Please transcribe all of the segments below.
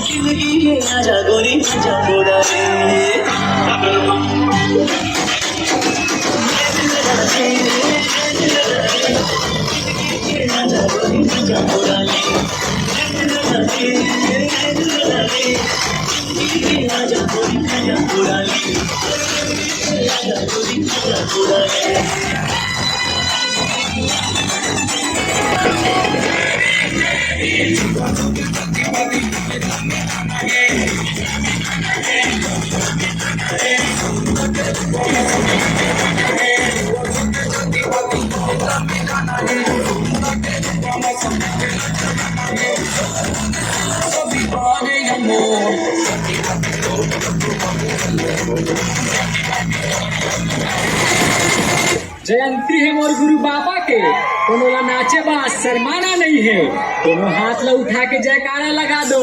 जिंदगी में आजा गोरी आजा गोरा रे आजा गोरी आजा गोरा रे आजा गोरी आजा गोरा रे आजा गोरी आजा गोरा रे जयंती है मोर गुरु बाबा के कोनो ला नाचे बा शर्माना नहीं है। दोनों हाथ ला उठा के जयकारा लगा दो,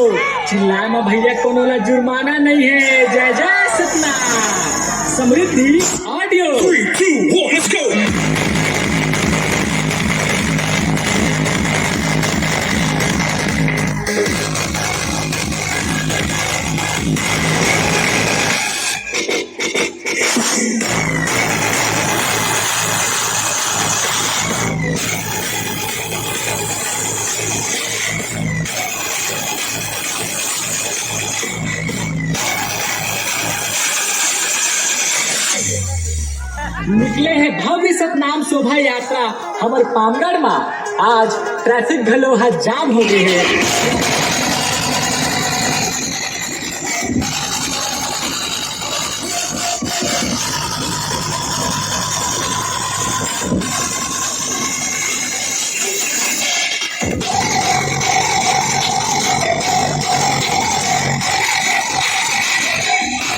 चिल्लाए में भैया कोनो ला जुर्माना नहीं है। जय जय सतनाम। समृद्धि ऑडियो 3, 2, 1, let's go. निकले हैं भव्य सतनाम शोभा यात्रा हमारे पामगढ़ में। आज ट्रैफिक घलोहा जाम हो गई है।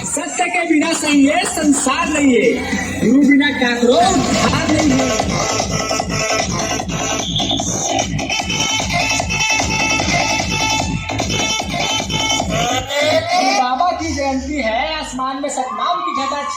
सत्य के बिना सही है संसार नहीं है, गुरु बिना काकरो हार नहीं है। बाबा की जयंती है, आसमान में सतनाम की घटा